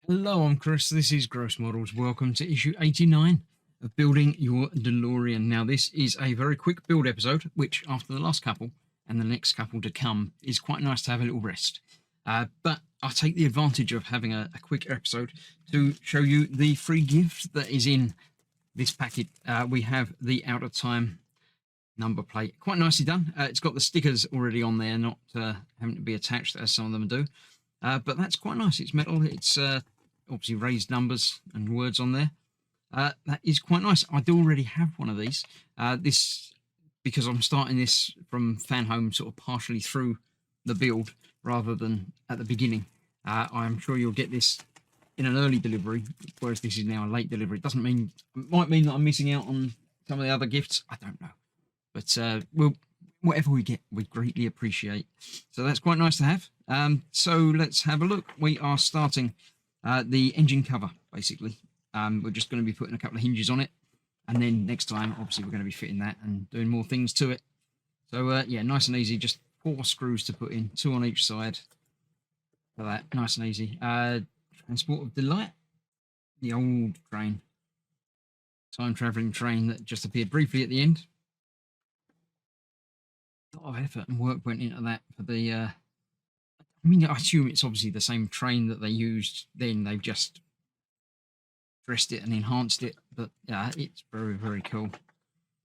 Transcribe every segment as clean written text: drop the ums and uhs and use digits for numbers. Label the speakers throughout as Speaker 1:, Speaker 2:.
Speaker 1: Hello, I'm Chris. This is Gross Models. Welcome to issue 89 of Building Your DeLorean. Now, this is a very quick build episode, which after the last couple and the next couple to come is quite nice to have a little rest. But I'll take the advantage of having a quick episode to show you the free gift that is in this packet. We have the Out of Time number plate, quite nicely done. It's got the stickers already on there, not having to be attached as some of them do. But that's quite nice. It's metal. It's obviously raised numbers and words on there. That is quite nice. I do already have one of these. This, because I'm starting this from Fanhome sort of partially through the build rather than at the beginning. I'm sure you'll get this in an early delivery, whereas this is now a late delivery. It might mean that I'm missing out on some of the other gifts. I don't know. But whatever we get, we greatly appreciate. So that's quite nice to have. So let's have a look. We are starting the engine cover, basically. We're just going to be putting a couple of hinges on it. And then next time, obviously, we're going to be fitting that and doing more things to it. So, yeah, nice and easy. Just 4 screws to put in, 2 on each side. For that, nice and easy. Transport of Delight. The old train. Time-travelling train that just appeared briefly at the end. A lot of effort and work went into that for the... I mean, I assume it's obviously the same train that they used then. They've just dressed it and enhanced it. But yeah, it's very, very cool.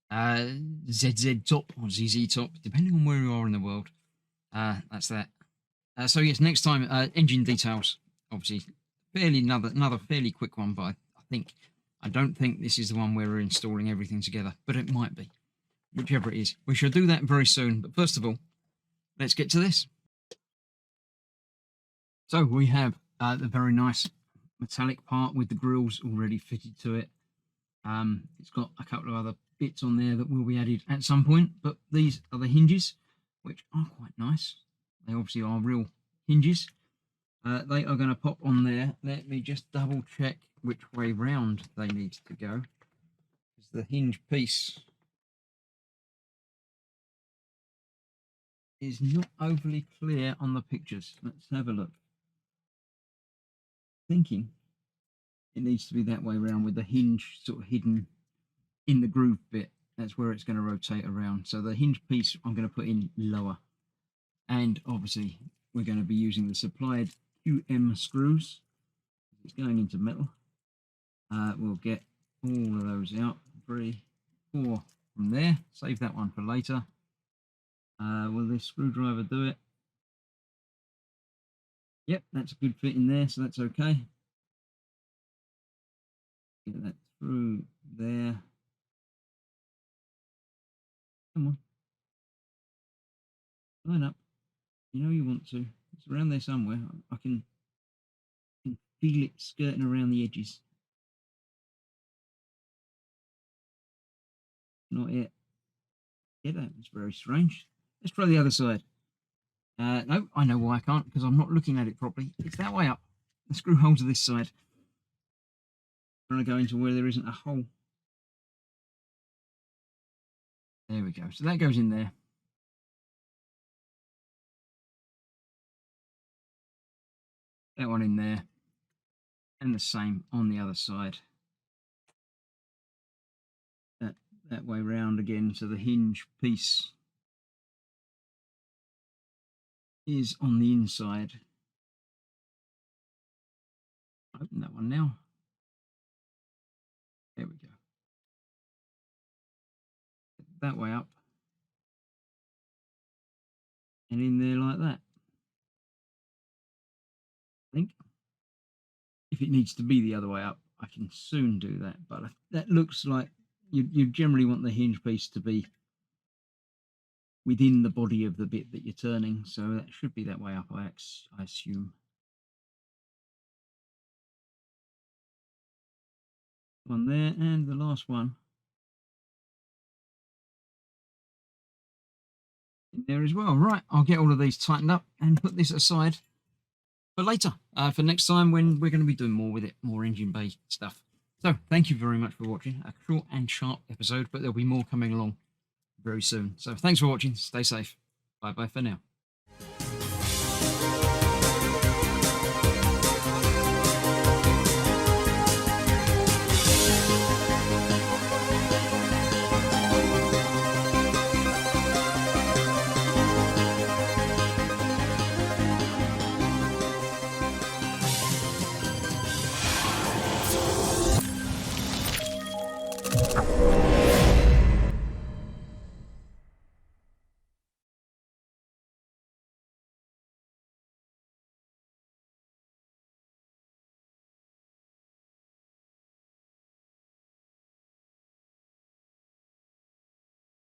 Speaker 1: ZZ top or ZZ top, depending on where you are in the world. That's that. So yes, next time, engine details. Obviously, another fairly quick one, but I don't think this is the one where we're installing everything together, but it might be. Whichever it is. We shall do that very soon. But first of all, let's get to this. So we have the very nice metallic part with the grills already fitted to it. It's got a couple of other bits on there that will be added at some point, but these are the hinges, which are quite nice. They obviously are real hinges. They are going to pop on there. Let me just double check which way round they need to go. Because the hinge piece is not overly clear on the pictures. Let's have a look. Thinking it needs to be that way around with the hinge sort of hidden in the groove bit. That's where it's going to rotate around. So the hinge piece I'm going to put in lower. And obviously we're going to be using the supplied QM screws. It's going into metal. We'll get all of those out. 3, 4 from there. Save that one for later. Will this screwdriver do it? Yep, that's a good fit in there, so that's okay. Get that through there. Come on. Line up. You know you want to. It's around there somewhere. I can feel it skirting around the edges. Not yet. Yeah, that was very strange. Let's try the other side. No, I know why I can't, because I'm not looking at it properly. It's that way up. The screw holes are this side. I'm trying to go into where there isn't a hole. There we go. So that goes in there. That one in there. And the same on the other side. That way round again, so the hinge piece is on the inside. Open that one now. There we go. That way up. And in there like that. I think if it needs to be the other way up, I can soon do that. But that looks like you generally want the hinge piece to be within the body of the bit that you're turning. So that should be that way up, I assume. One there, and the last one in there as well. Right, I'll get all of these tightened up and put this aside for later, for next time when we're going to be doing more with it, more engine bay stuff. So thank you very much for watching. A short and sharp episode, but there'll be more coming along very soon. So thanks for watching. Stay safe. Bye bye for now.